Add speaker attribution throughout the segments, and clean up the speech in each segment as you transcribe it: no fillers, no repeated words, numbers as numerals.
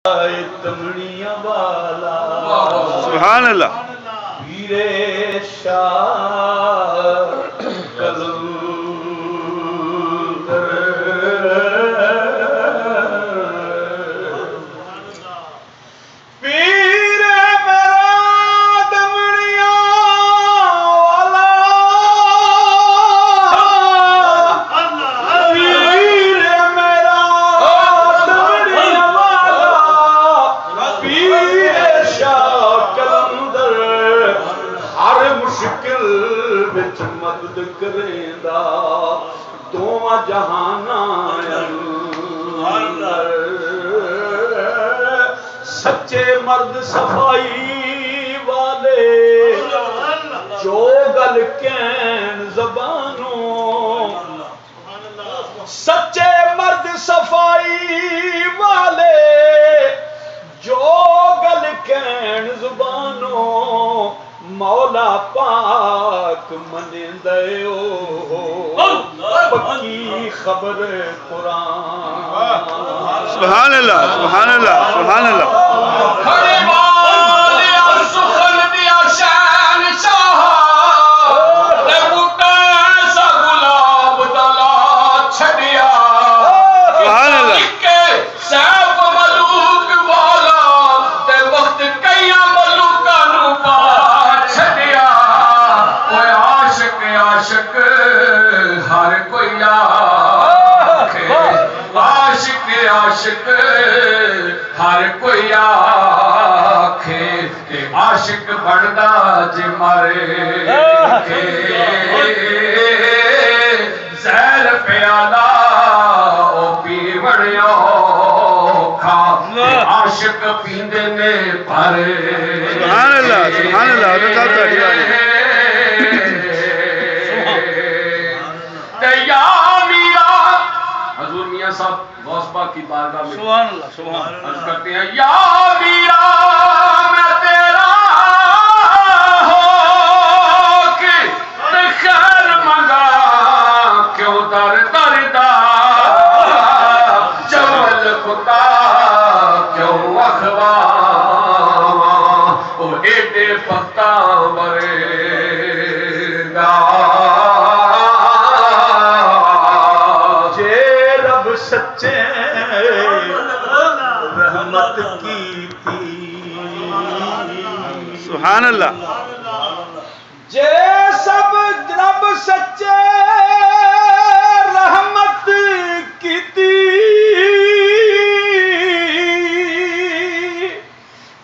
Speaker 1: تمڑیاں والا
Speaker 2: سبحان اللہ
Speaker 1: پیرے شاہ مدد کریں دا دونوں جہانا سچے مرد صفائی والے جو گل کہن زبانوں سچے مرد صفائی والے جو گل کہن زبانوں مولا پاک منے دیو پکی خبر قرآن
Speaker 2: سبحان اللہ سبحان اللہ سبحان اللہ
Speaker 3: عاشق ہر کوئی آکھے کہ عاشق بڑھدا جے مارے کے زہر پیالہ او پی وڑیو کھا عاشق پیندے نے پارے
Speaker 2: سبحان اللہ سبحان اللہ
Speaker 3: حضور میاں صاحب غوث پاک کی بارگاہ میں
Speaker 2: سبحان اللہ سبحان اللہ
Speaker 3: عرض کرتے ہیں یا میرا میں تیرا ہو کے خیر منگا کیوں در در دا جمل خدا کیوں اخوا او ایڈے پتا برے گا
Speaker 1: سچے رحمت کی تھی
Speaker 2: سبحان اللہ
Speaker 1: جے سب رب سچے رحمت کی تھی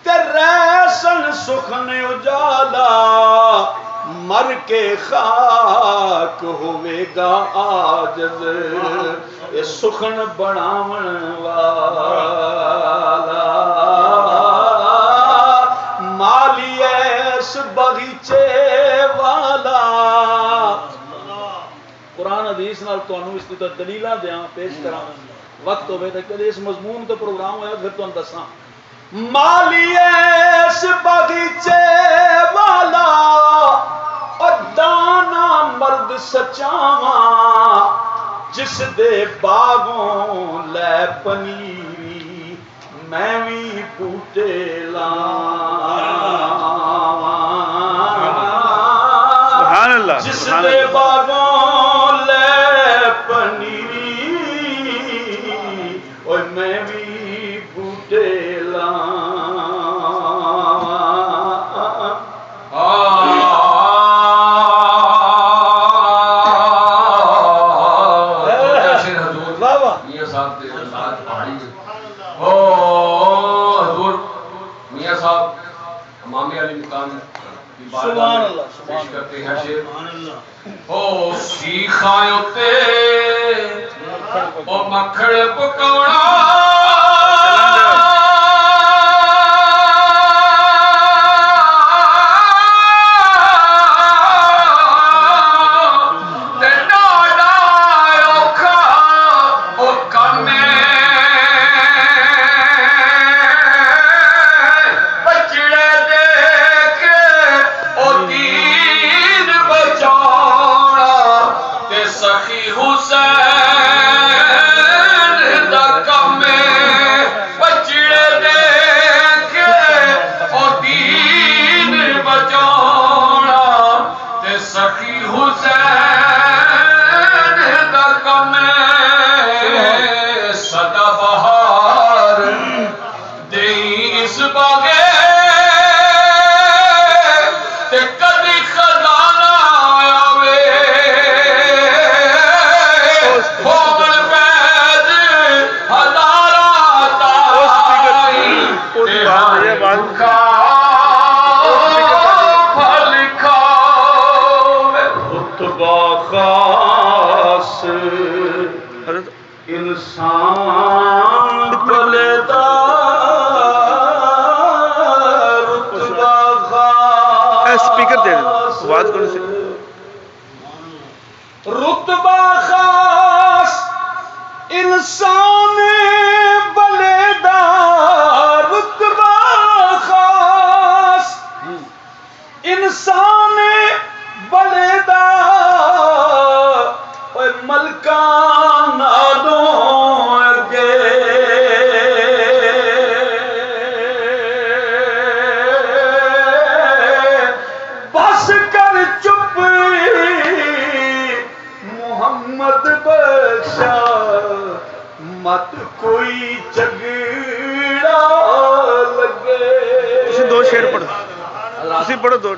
Speaker 1: تیرے سن سخن اجالا مر کے خاک ہوئے گا عاجز یہ سخن بناون والا مالی ایس باغیچے والا قرآن حدیث نال تانوں اس تے دلیلاں دیاں پیش کراں وقت ہوے تے کدی اس مضمون تے پروگرام ہویا پھر تانوں دساں مالی ایس باغیچے والا اور دانا مرد سچاواں جس دے باغوں لے پنیری میں بھی بوٹے لاواں جس دے باغوں لے پنیری اور میں بھی بوٹے
Speaker 3: سبحان اللہ پیش کرتے ہیں شیر او سیخائیوں تے او مکھڑ پکوڑا سخی حسین دا کمے
Speaker 1: انسان بلدا رتبہ
Speaker 2: اسپیکر دے دیں آواز کرنے سے
Speaker 1: رتبہ خاص انسان بلدا رتبہ خاص انسان بلدا اوے ملکان نادوں اگے بس کر چپ محمد بخشا مت کوئی جھگڑا لگے
Speaker 2: اسے دو شعر پڑھو اسی پڑھو دو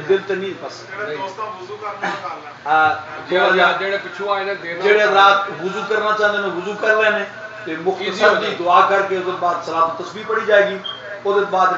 Speaker 1: دل تے نہیں بس
Speaker 3: جڑے پچھو آئے نے دیر
Speaker 1: جڑے رات وضو کرنا چاہتے ہیں وضو کر لینے تے مختصر دی دعا کر کے اس کے بعد صلاۃ و تسبیح پڑھی جائے گی اس کے بعد